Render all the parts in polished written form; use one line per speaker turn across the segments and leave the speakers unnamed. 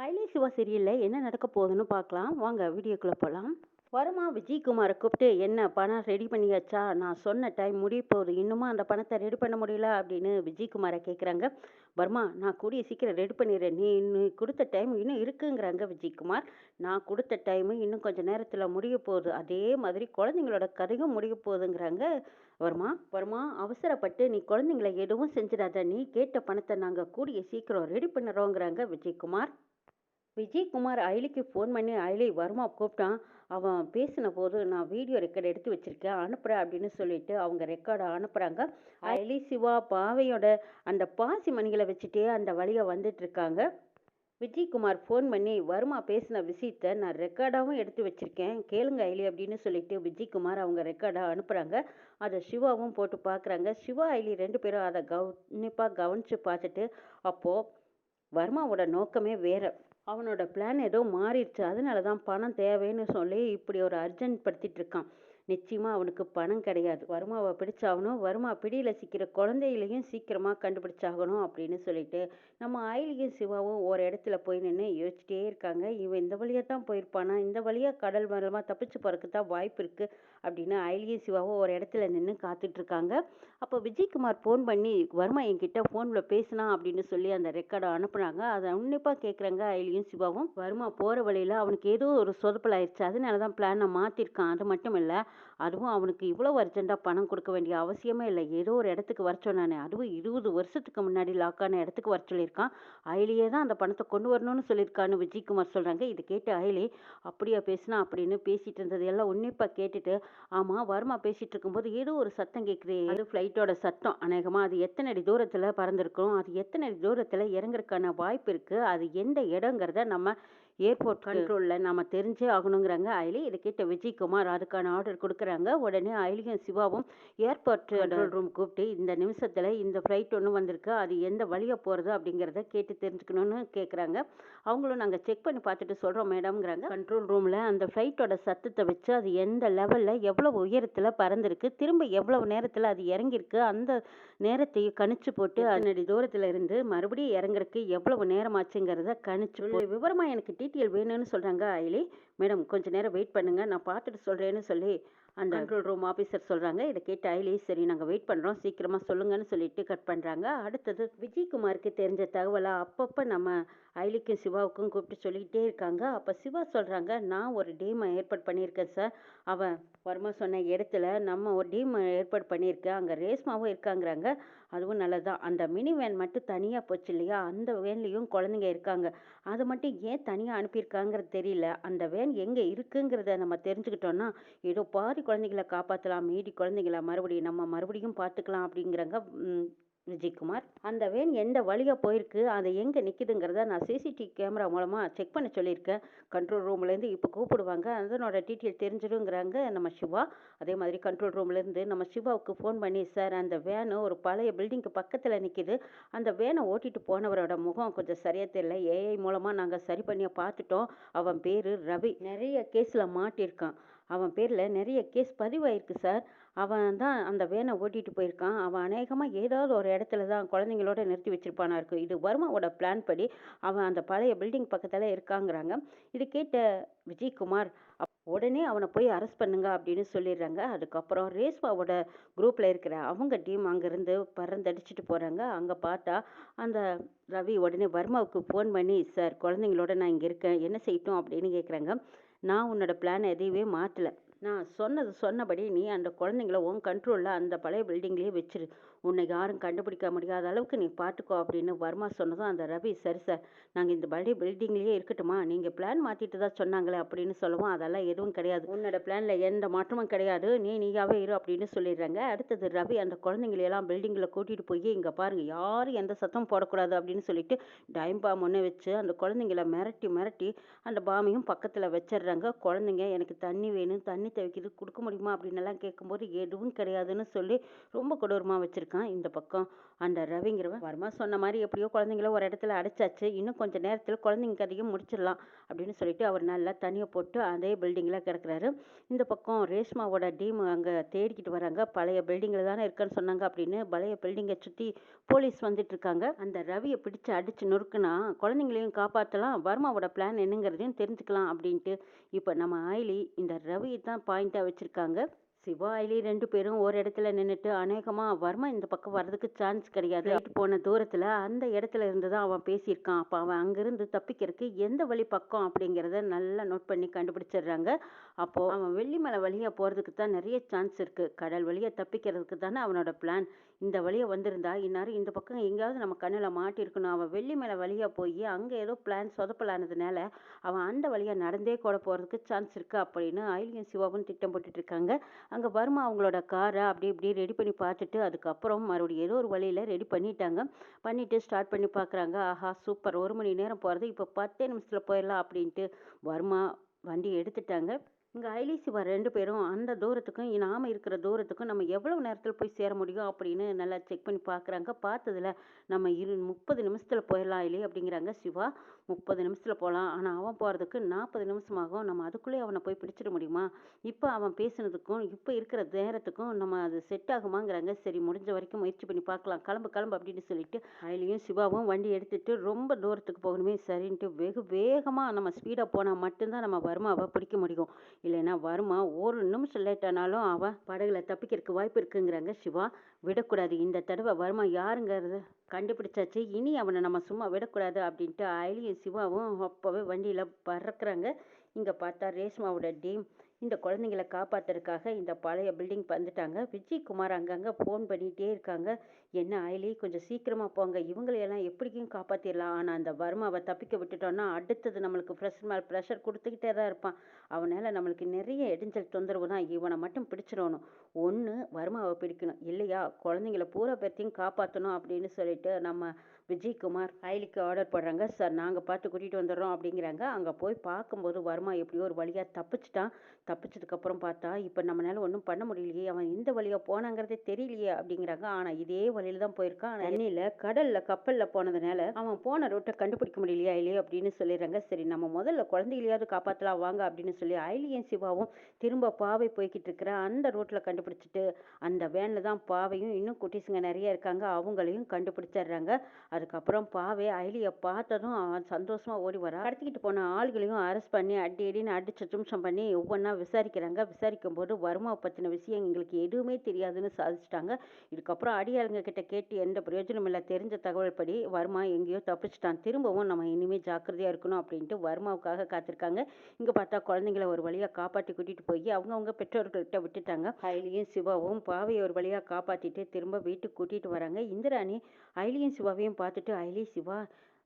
ஐலே சிவா சீரியல்ல என்ன நடக்க போகுதுன்னு பார்க்கலாம். வாங்க வீடியோக்குள்ள போலாம். வருமா விஜயகுமாரை கூப்பிட்டு, என்ன பணம் ரெடி பண்ணியாச்சா? நான் சொன்ன டைம் முடிய போகுது. இன்னுமா அந்த பணத்தை ரெடி பண்ண முடியல அப்படின்னு விஜயகுமாரை கேட்குறாங்க. வர்மா, நான் கூடிய சீக்கிரம் ரெடி பண்ணிடுறேன். நீ கொடுத்த டைம் இன்னும் இருக்குங்கிறாங்க விஜயகுமார். நான் கொடுத்த டைம் இன்னும் கொஞ்சம் நேரத்தில் முடிய போகுது. அதே மாதிரி குழந்தைங்களோட கதையும் முடிய போகுதுங்கிறாங்க. வர்மா, அவசரப்பட்டு நீ குழந்தைங்களை எதுவும் செஞ்சிடாத. நீ கேட்ட பணத்தை நாங்கள் கூடிய சீக்கிரம் ரெடி பண்ணுறோங்கிறாங்க விஜயகுமார். விஜயகுமார் அயலிக்கு ஃபோன் பண்ணி, அயலி வர்மா கூப்பிட்டான். அவன் பேசின போது நான் வீடியோ ரெக்கார்டு எடுத்து வச்சிருக்கேன், அனுப்புகிறேன் அப்படின்னு சொல்லிட்டு அவங்க ரெக்கார்டை அனுப்புகிறாங்க. அயலி சிவா பாவையோட அந்த பாசி மணிகளை வச்சுட்டே அந்த வழியை வந்துட்டு இருக்காங்க. விஜயகுமார் ஃபோன் பண்ணி, வர்மா பேசின விஷயத்த நான் ரெக்கார்டாகவும் எடுத்து வச்சிருக்கேன், கேளுங்க அயலி அப்படின்னு சொல்லிட்டு விஜயகுமார் அவங்க ரெக்கார்டை அனுப்புகிறாங்க. அதை சிவாவும் போட்டு பார்க்குறாங்க. சிவா அயலி 2 பேரும் அதை உன்னிப்பாக கவனித்து பார்த்துட்டு, அப்போது வர்மாவோட நோக்கமே வேற. அவனோட பிளான் ஏதோ மாறிடுச்சு. அதனால தான் பணம் தேவைன்னு சொல்லி இப்படி ஒரு அர்ஜென்ட் படுத்திட்டு இருக்கான். நிச்சயமா அவனுக்கு பணம் கிடையாது. வர்மாவை பிடிச்சாகணும். வர்மா பிடியில் சிக்கிற குழந்தைகளையும் சீக்கிரமாக கண்டுபிடிச்சாகணும் அப்படின்னு சொல்லிட்டு நம்ம அயலியும் சிவாவும் ஒரு இடத்துல போய் நின்று யோசிச்சிட்டே இருக்காங்க. இவன் இந்த வழியாக தான் போயிருப்பானா? இந்த வழியாக கடல் மரமாக தப்பிச்சு போகிறதுக்கு தான் வாய்ப்பு இருக்குது அப்படின்னு அயலியும் சிவாவும் ஒரு இடத்துல நின்று காத்துட்ருக்காங்க. அப்போ விஜயகுமார் ஃபோன் பண்ணி, வர்மா என்கிட்ட ஃபோனில் பேசினா அப்படின்னு சொல்லி அந்த ரெக்கார்டை அனுப்புனாங்க. அதை உன்னிப்பாக கேட்குறாங்க அயலியும் சிவாவும். வர்மா போகிற வழியில் அவனுக்கு ஏதோ ஒரு சொதப்பல் ஆயிடுச்சு. அதனால தான் பிளானை மாற்றிருக்கான். அது மட்டும் இல்லை, அதுவும் அவனுக்கு இவ்வளோ அர்ஜென்ட்டாக பணம் கொடுக்க வேண்டிய அவசியமே இல்லை. ஏதோ ஒரு இடத்துக்கு வர சொன்னானே, அதுவும் 20 வருஷத்துக்கு முன்னாடி லாக்கான இடத்துக்கு வர சொல்லியிருக்கான். அயலியே தான் அந்த பணத்தை கொண்டு வரணும்னு சொல்லியிருக்கான்னு விஜயகுமார் சொல்கிறாங்க. இது கேட்டு அயலி, அப்படியா பேசுனா அப்படின்னு பேசிகிட்டு இருந்தது எல்லாம் உன்னிப்பாக கேட்டுட்டு, ஆமாம் வர்மா பேசிகிட்டு இருக்கும்போது ஏதோ ஒரு சத்தம் கேட்குது. அது ஃப்ளைட்டோட சத்தம். அநேகமாக அது எத்தனை அடி தூரத்தில் பறந்துருக்கும், அது எத்தனை அடி தூரத்தில் இறங்குறதுக்கான வாய்ப்பு இருக்குது, அது எந்த இடங்கிறத நம்ம ஏர்போர்ட் கண்ட்ரோலில் நம்ம தெரிஞ்சே ஆகணுங்கிறாங்க அயலி. இதை கேட்ட விஜயகுமார் அதுக்கான ஆர்டர் கொடுக்குறாங்க. உடனே அயலியும் சிவாவும் ஏர்போர்ட் கண்ட்ரோல் ரூம் கூப்பிட்டு, இந்த நிமிஷத்தில் இந்த ஃப்ளைட் ஒன்று வந்திருக்கு, அது எந்த வழியாக போகிறது அப்படிங்கிறத கேட்டு தெரிஞ்சுக்கணும்னு கேட்குறாங்க. அவங்களும் நாங்கள் செக் பண்ணி பார்த்துட்டு சொல்கிறோம் மேடம்ங்கிறாங்க. கண்ட்ரோல் ரூமில் அந்த ஃப்ளைட்டோட சத்தத்தை வச்சு அது எந்த லெவலில் எவ்வளோ உயரத்தில் பறந்துருக்கு, திரும்ப எவ்வளவு நேரத்தில் அது இறங்கியிருக்கு, அந்த நேரத்தையும் கணிச்சு போட்டு அதனடி தூரத்தில் இருந்து மறுபடியும் இறங்குறதுக்கு எவ்வளவு நேரம் ஆச்சுங்கிறத கணிச்சு விவரமாக எனக்கு டீட்டெயில் வேணும்னு சொல்கிறாங்க அயலி. மேடம் கொஞ்சம் நேரம் வெயிட் பண்ணுங்க, நான் பார்த்துட்டு சொல்கிறேன்னு சொல்லி அந்த கண்ட்ரோல் ரூம் ஆஃபீஸர் சொல்கிறாங்க. இதை கேட்ட அயலி, சரி நாங்கள் வெயிட் பண்ணுறோம், சீக்கிரமாக சொல்லுங்கன்னு சொல்லிட்டு கட் பண்ணுறாங்க. அடுத்தது விஜயகுமாருக்கு தெரிஞ்ச தகவலை அப்பப்போ நம்ம அயலிக்கும் சிவாவுக்கும் கூப்பிட்டு சொல்லிக்கிட்டே இருக்காங்க. அப்போ சிவா சொல்கிறாங்க, நான் ஒரு டீமை ஏற்பாடு பண்ணியிருக்கேன் சார். அவன் வர்மா சொன்ன இடத்துல நம்ம ஒரு டீம் ஏற்பாடு பண்ணியிருக்கேன், அங்கே ரேஸ்மாவும் இருக்காங்கிறாங்க. அதுவும் நல்லதுதான். அந்த மினி வேன் மட்டும் தனியாக போச்சு இல்லையா, அந்த வேன்லேயும் குழந்தைங்க இருக்காங்க. அதை மட்டும் ஏன் தனியாக அனுப்பியிருக்காங்கிறது தெரியல. அந்த வேன் எங்கே இருக்குங்கிறத நம்ம தெரிஞ்சுக்கிட்டோன்னா ஏதோ பாதி குழந்தைங்கள காப்பாற்றலாம், மீதி குழந்தைங்கள மறுபடியும் பார்த்துக்கலாம் அப்படிங்கிறாங்க விஜயகுமார். அந்த வேன் எந்த வழியாக போயிருக்கு, அது எங்கே நிற்கிதுங்கிறத நான் சிசிடிவி கேமரா மூலமாக செக் பண்ண சொல்லியிருக்கேன். கண்ட்ரோல் ரூம்லேருந்து இப்போ கூப்பிடுவாங்க, அதனோட டீட்டெயில் தெரிஞ்சிடுங்கிறாங்க நம்ம சிவா. அதே மாதிரி கண்ட்ரோல் ரூம்லேருந்து நம்ம சிவாவுக்கு ஃபோன் பண்ணி, சார் அந்த வேனு ஒரு பழைய பில்டிங்க்கு பக்கத்தில் நிற்கிது, அந்த வேனை ஓட்டிகிட்டு போனவரோட முகம் கொஞ்சம் சரியாக தெரியல, ஏஐ மூலமாக நாங்கள் சரி பண்ணி பார்த்துட்டோம். அவன் பேர் ரவி, நிறைய கேஸில் மாட்டியிருக்கான். அவன் பேரில் நிறைய கேஸ் பதிவாயிருக்கு சார். அவன் தான் அந்த வேனை ஓட்டிகிட்டு போயிருக்கான். அவன் அநேகமாக ஏதாவது ஒரு இடத்துல தான் குழந்தைங்களோட நிறுத்தி வச்சிருப்பானா இருக்கும். இது வர்மாவோட பிளான் படி அவன் அந்த பழைய பில்டிங் பக்கத்தில் இருக்காங்கிறாங்க. இது கேட்ட விஜயகுமார், உடனே அவனை போய் அரெஸ்ட் பண்ணுங்க அப்படின்னு சொல்லிடுறாங்க. அதுக்கப்புறம் ரேஸ்மாவோட குரூப்பில் இருக்கிற அவங்க டீம் அங்கேருந்து பறந்தடிச்சிட்டு போகிறாங்க. அங்கே பார்த்தா அந்த ரவி உடனே வர்மாவுக்கு ஃபோன் பண்ணி, சார் குழந்தைங்களோட நான் இங்கே இருக்கேன், என்ன செய்யட்டும் அப்படின்னு கேட்குறாங்க. நான் உன்னோட பிளானை எதையுமே மாற்றலை. நான் சொன்னபடி நீ அந்த குழந்தைங்கள உன் கண்ட்ரோலில் அந்த பழைய பில்டிங்லேயே வச்சிரு. உன்னை யாரும் கண்டுபிடிக்க முடியாத அளவுக்கு நீ பார்த்துக்கோ அப்படின்னு வர்மா சொன்னதும் அந்த ரவி, சரி சார், நாங்கள் இந்த பழைய பில்டிங்லேயே இருக்கட்டுமா, நீங்கள் பிளான் மாற்றிட்டு தான் சொன்னாங்களே அப்படின்னு சொல்லவும், அதெல்லாம் எதுவும் கிடையாது, உன்னோட பிளானில் எந்த மாற்றமும் கிடையாது, நீயாவே இரு அப்படின்னு சொல்லிடுறாங்க. அடுத்தது ரவி அந்த குழந்தைங்களையெல்லாம் பில்டிங்கில் கூட்டிகிட்டு போய், இங்கே பாருங்கள் யாரும் எந்த சத்தம் போடக்கூடாது அப்படின்னு சொல்லிட்டு டைம் பாம் ஒன்று வச்சு அந்த குழந்தைங்கள மிரட்டி அந்த பாமையும் பக்கத்தில் வச்சிடுறாங்க. குழந்தைங்க எனக்கு தண்ணி வேணும், தண்ணி துவைக்கிறது கொடுக்க முடியுமா அப்படின்னு எல்லாம் கேட்கும்போது எதுவும் கிடையாதுன்னு சொல்லி ரொம்ப கொடூரமாக வச்சுருக்காங்க. இருக்கான். இந்த பக்கம் அந்த ரவிங்கிறவன் வர்மா சொன்ன மாதிரி எப்படியோ குழந்தைங்கள ஒரு இடத்துல அடைச்சாச்சு, இன்னும் கொஞ்சம் நேரத்தில் குழந்தைங்க கதையும் முடிச்சிடலாம் அப்படின்னு சொல்லிட்டு அவர் நல்லா தனியை போட்டு அதே பில்டிங்கில் கிடக்குறாரு. இந்த பக்கம் ரேஷ்மாவோட டீம் அங்கே தேடிக்கிட்டு வராங்க. பழைய பில்டிங்கில் தானே இருக்குன்னு சொன்னாங்க அப்படின்னு பழைய பில்டிங்கை சுற்றி போலீஸ் வந்துட்டு இருக்காங்க. அந்த ரவியை பிடிச்சு அடிச்சு நொறுக்குனா குழந்தைங்களையும் காப்பாற்றலாம், வர்மாவோட பிளான் என்னங்கிறதையும் தெரிஞ்சுக்கலாம் அப்படின்ட்டு இப்போ நம்ம ஆயிலி இந்த ரவியை தான் பாயிண்டாக வச்சுருக்காங்க. சிவா ஐலி 2 பேரும் ஒரு இடத்துல நின்னுட்டு அநேகமா வர்மா இந்த பக்கம் வர்றதுக்கு சான்ஸ் கிடையாது. ரைட் போன தூரத்துல அந்த இடத்துல இருந்து தான் அவன் பேசியிருக்கான். அப்ப அவன் அங்கிருந்து தப்பிக்கிறதுக்கு எந்த வழி பக்கம் அப்படிங்கிறத நல்லா நோட் பண்ணி கண்டுபிடிச்சிடுறாங்க. அப்போ அவன் வெள்ளிமலை வழியா போறதுக்கு தான் நிறைய சான்ஸ் இருக்கு. கடல் வழியா தப்பிக்கிறதுக்கு தானே அவனோட பிளான். இந்த வழியா வந்திருந்தா இந்நேரம் இந்த பக்கம் எங்கேயாவது நம்ம கண்ணுல மாட்டியிருக்கணும். அவன் வெள்ளிமலை வழியா போய் அங்க ஏதோ பிளான் சொதப்பலானதுனால அவன் அந்த வழியா நடந்தே கூட போறதுக்கு சான்ஸ் இருக்கு அப்படின்னு ஐலியும் சிவாவும் திட்டம் போட்டுட்டு இருக்காங்க. அங்கே வர்மா அவங்களோட காரை அப்படி இப்படி ரெடி பண்ணி பார்த்துட்டு அதுக்கப்புறம் மறுபடியும் ஏதோ ஒரு வழியில் ரெடி பண்ணிட்டாங்க. பண்ணிவிட்டு ஸ்டார்ட் பண்ணி பார்க்குறாங்க. ஆஹா சூப்பர், 1 மணி நேரம் போகிறது இப்போ 10 நிமிஷத்தில் போயிடலாம் அப்படின்ட்டு வர்மா வண்டி எடுத்துட்டாங்க. இங்கே ஐலி சிவா 2 பேரும் அந்த தூரத்துக்கும் நாம இருக்கிற தூரத்துக்கும் நம்ம எவ்வளவு நேரத்தில் போய் சேர முடியும் அப்படின்னு நல்லா செக் பண்ணி பார்க்குறாங்க. பார்த்ததுல நம்ம 30 நிமிஷத்தில் போயிடலாம் ஐலி அப்படிங்கிறாங்க. சிவா 30 நிமிஷத்தில் போகலாம், ஆனால் அவன் போகிறதுக்கு 40 நிமிஷம் ஆகும். நம்ம அதுக்குள்ளே அவனை போய் பிடிச்சிட முடியுமா? இப்போ அவன் பேசுனதுக்கும் இப்போ இருக்கிற நேரத்துக்கும் நம்ம அது செட் ஆகுமாங்கிறாங்க. சரி முடிஞ்ச வரைக்கும் முயற்சி பண்ணி பார்க்கலாம், கிளம்பு கிளம்பு அப்படின்னு சொல்லிட்டு ஐலியும் சிவாவும் வண்டி எடுத்துட்டு ரொம்ப தூரத்துக்கு போகணுமே சரின்ட்டு வெகு வேகமாக நம்ம ஸ்பீடாக போனால் மட்டும்தான் நம்ம வர்மாவை பிடிக்க முடியும். இல்லைன்னா வர்மா 1 நிமிஷம் லேட் ஆனாலும் அவன் படகுல தப்பிக்கிறதுக்கு வாய்ப்பு இருக்குங்கிறாங்க சிவா. விடக்கூடாது, இந்த தடவை வர்மா யாருங்கிறது கண்டுபிடிச்சாச்சு, இனி அவனை நம்ம சும்மா விடக்கூடாது அப்படின்ட்டு ஐலியும் சிவாவும் அப்போவே வண்டியில் பறக்குறாங்க. இங்கே பார்த்தா ரேஷ்மாவோட டீம் இந்த குழந்தைங்களை காப்பாத்துறதுக்காக இந்த பழைய பில்டிங் வந்துட்டாங்க. விஜயகுமார் அங்கங்கே ஃபோன் பண்ணிகிட்டே இருக்காங்க. என்ன ஐலி கொஞ்சம் சீக்கிரமாக போங்க, இவங்களையெல்லாம் எப்படியும் காப்பாற்றிடலாம். ஆனால் அந்த வர்மாவை தப்பிக்க விட்டுட்டோன்னா அடுத்தது நம்மளுக்கு ப்ரெஷர் கொடுத்துக்கிட்டே தான் இருப்பான். அவனால் நம்மளுக்கு நிறைய இடைஞ்சல் தொந்தரவு தான். இவனை மட்டும் பிடிச்சிடணும். ஒன்று வர்மாவை பிடிக்கணும், இல்லையா குழந்தைங்கள பூரா பேர்த்தையும் காப்பாற்றணும் அப்படின்னு சொல்லிட்டு நம்ம விஜயகுமார் ஐலிக்கு ஆர்டர் போடுறாங்க. சார் நாங்கள் பார்த்து கூட்டிகிட்டு வந்துடுறோம் அப்படிங்கிறாங்க. அங்கே போய் பார்க்கும்போது வர்மா எப்படியோ ஒரு வழியாக தப்பிச்சிட்டான். தப்பிச்சதுக்கப்புறம் பார்த்தா இப்போ நம்மளால ஒன்றும் பண்ண முடியலையே, அவன் இந்த வழியாக போனாங்கிறதே தெரியலையே அப்படிங்கிறாங்க. ஆனால் இதே வழியில் தான் போயிருக்கான். தண்ணியில் கடலில் கப்பலில் போனதுனால அவன் போன ரூட்டை கண்டுபிடிக்க முடியலையா இல்லையே அப்படின்னு சொல்லிடுறாங்க. சரி நம்ம முதல்ல குழந்தைகளையாவது காப்பாற்றலாம் வாங்க அப்படின்னு சொல்லி ஐலியும் சிவாவும் திரும்ப பாவை போய்கிட்டு இருக்கிற அந்த ரூட்டில் கண்டுபிடிச்சிட்டு அந்த வேனில் தான் பாவையும் இன்னும் குட்டீஸுங்க நிறைய இருக்காங்க, அவங்களையும் கண்டுபிடிச்சிடுறாங்க. அதுக்கப்புறம் பாவை ஐலியை பார்த்ததும் அவன் சந்தோஷமாக ஓடி வரா. கடத்திக்கிட்டு போன ஆள்களையும் அரெஸ்ட் பண்ணி அடி அடின்னு அடிச்சு தும்சம் பண்ணி ஒவ்வொன்றா விசாரிக்கிறாங்க. விசாரிக்கும் போது வர்மாவை பற்றின விஷயம் எங்களுக்கு எதுவுமே தெரியாதுன்னு சாதிச்சிட்டாங்க. இதுக்கப்புறம் அடியாளுங்க கிட்ட கேட்டு எந்த பிரயோஜனம் இல்லை. தெரிஞ்ச தகவல் படி வர்மா எங்கேயோ தப்பிச்சிட்டான். திரும்பவும் நம்ம இனிமேல் ஜாக்கிரதையாக இருக்கணும் அப்படின்ட்டு வர்மாவுக்காக காத்திருக்காங்க. இங்கே பார்த்தா குழந்தைங்கள ஒரு வழியாக காப்பாற்றி கூட்டிகிட்டு போய் அவங்கவுங்க பெற்றோர்கள்கிட்ட விட்டுட்டாங்க. ஐலியும் சிவாவும் பாவையை ஒரு வழியாக காப்பாற்றிட்டு திரும்ப வீட்டுக்கு கூட்டிகிட்டு வராங்க. இந்திராணி ஐலியும் சிவாவையும் பார்த்துட்டு, ஐலி சிவா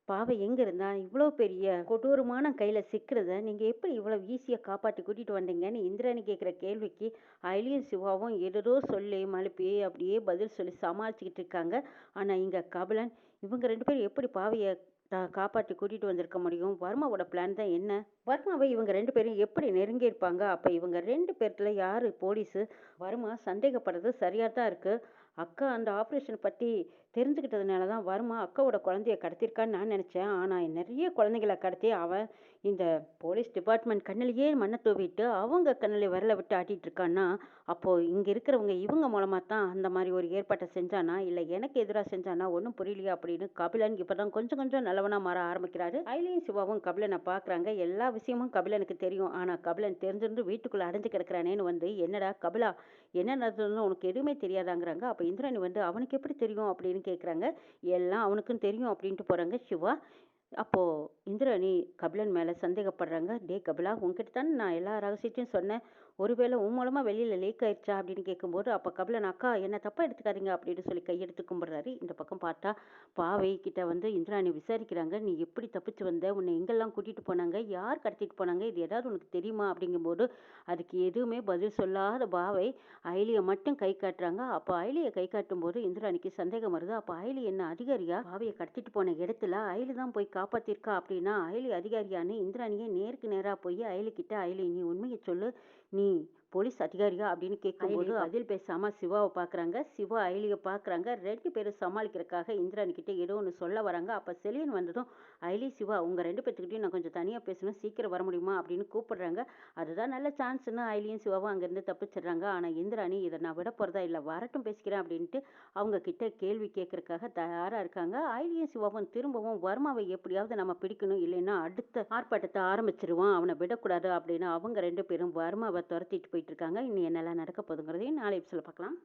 பாவை எங்கே இருந்தா இவ்வளோ பெரிய கொடூரமான கையில் சிக்கிறத நீங்கள் எப்படி இவ்வளோ ஈஸியாக காப்பாற்றி கூட்டிகிட்டு வந்தீங்கன்னு இந்திராணி கேட்குற கேள்விக்கு ஐலியும் சிவாவும் ஏதோ சொல்லி மழுப்பி அப்படியே பதில் சொல்லி சமாளிச்சுக்கிட்டு இருக்காங்க. ஆனால் இங்கே கபிலன் இவங்க 2 பேரும் எப்படி பாவையை காப்பாற்றி கூட்டிகிட்டு வந்திருக்க முடியும்? வர்மாவோட பிளான் தான் என்ன? வர்மாவை இவங்க 2 பேரும் எப்படி நெருங்கியிருப்பாங்க? அப்போ இவங்க 2 பேர்த்துல யார் போலீஸு? வர்மா சந்தேகப்படுறது சரியாக தான் இருக்குது. அக்கா அந்த ஆப்ரேஷன் பற்றி தெரிஞ்சுக்கிட்டதுனால தான் வர்மா அக்காவோட குழந்தைய கடத்திருக்கான்னு நான் நினச்சேன். ஆனால் நிறைய குழந்தைகளை கடத்தி அவன் இந்த போலீஸ் டிபார்ட்மெண்ட் கண்ணிலேயே மண்ணை தூவிட்டு அவங்க கண்ணில் விரலை விட்டு ஆட்டிகிட்டு இருக்கான்னா அப்போது இங்கே இருக்கிறவங்க இவங்க மூலமாக தான் அந்த மாதிரி ஒரு ஏற்பாட்டை செஞ்சானா இல்லை எனக்கு எதிராக செஞ்சானா ஒன்றும் புரியலையா அப்படின்னு கபிலன் இப்போ தான் கொஞ்சம் கொஞ்சம் நல்லவனாக மாற ஆரம்பிக்கிறாரு. ஐலியும் சிவாவும் கபிலனை பார்க்குறாங்க. எல்லா விஷயமும் கபிலனுக்கு தெரியும். ஆனால் கபிலன் தெரிஞ்சிருந்து வீட்டுக்குள்ளே அடைஞ்சு கிடக்கிறானேன்னு வந்து என்னடா கபிலா என்ன நடந்ததுன்னு உனக்கு எதுவுமே தெரியாதாங்கிறாங்க. அப்போ இந்திராணி வந்து அவனுக்கு எப்படி தெரியும் அப்படின்னு கேட்குறாங்க. எல்லாம் அவனுக்கும் தெரியும் அப்படின்ட்டு போகிறாங்க சிவா. அப்போது இந்திராணி கபிலன் மேலே சந்தேகப்படுறாங்க. டே கபிலா உங்ககிட்ட தானே நான் எல்லா ரகசியத்தையும் சொன்னேன், ஒருவேளை உன் மூலமாக வெளியில் லீக் ஆயிடுச்சா அப்படின்னு கேட்கும்போது அப்போ கபிலன் அக்கா என்ன தப்பாக எடுத்துக்காதீங்க அப்படின்னு சொல்லி கையெடுத்து கும்பிட்றாரு. இந்த பக்கம் பார்த்தா பாவை கிட்ட வந்து இந்திராணி விசாரிக்கிறாங்க. நீ எப்படி தப்பிச்சு வந்த, உன்னை எங்கெல்லாம் கூட்டிகிட்டு போனாங்க, யார் கடத்திட்டு போனாங்க, இது ஏதாவது உனக்கு தெரியுமா அப்படிங்கும்போது அதுக்கு எதுவுமே பதில் சொல்லாத பாவை ஐலியை மட்டும் கை காட்டுறாங்க. அப்போ ஐலியை கை காட்டும் போது இந்திராணிக்கு சந்தேகம் வருது. அப்போ ஐலி என்ன அதிகாரியா? பாவையை கடத்திட்டு போன இடத்துல ஐலி தான் போய் காப்பாத்திருக்கா அப்படின்னா ஐலி அதிகாரியான்னு இந்திராணியே நேருக்கு நேராக போய் ஐலி கிட்ட ஐலி நீ உண்மையை சொல்லு, நீ போலீஸ் அதிகாரியா அப்படின்னு கேட்கும்போது பதில் பேசாம சிவாவை பார்க்குறாங்க. சிவா ஐலியை பார்க்குறாங்க. 2 பேரும் சமாளிக்கிறதுக்காக இந்திராணி கிட்ட ஏதோ ஒன்று சொல்ல வராங்க. அப்போ செலியன் வந்ததும் ஐலி, சிவா உங்கள் 2 பேர்த்துக்கிட்டையும் நான் கொஞ்சம் தனியாக பேசணும், சீக்கிரம் வர முடியுமா அப்படின்னு கூப்பிடுறாங்க. அதுதான் நல்ல சான்ஸ்னு ஐலியும் சிவாவும் அங்கேருந்து தப்பிச்சிடுறாங்க. ஆனால் இந்திராணி இதை நான் விட போகிறதா இல்லை, வரட்டும் பேசிக்கிறேன் அப்படின்ட்டு அவங்க கிட்ட கேள்வி கேட்கறதுக்காக தயாராக இருக்காங்க. ஐலியும் சிவாவும் திரும்பவும் வர்மாவை எப்படியாவது நம்ம பிடிக்கணும், இல்லைன்னா அடுத்த ஆர்ப்பாட்டத்தை ஆரம்பிச்சிருவான், அவனை விடக்கூடாது அப்படின்னு அவங்க 2 பேரும் வர்மாவை துரத்திட்டு போயிட்டு இருக்காங்க. இன்னும் என்னெல்லாம் நடக்க போகுதுங்கிறதையும் நாளை எபிசோட்ல பார்க்கலாம்.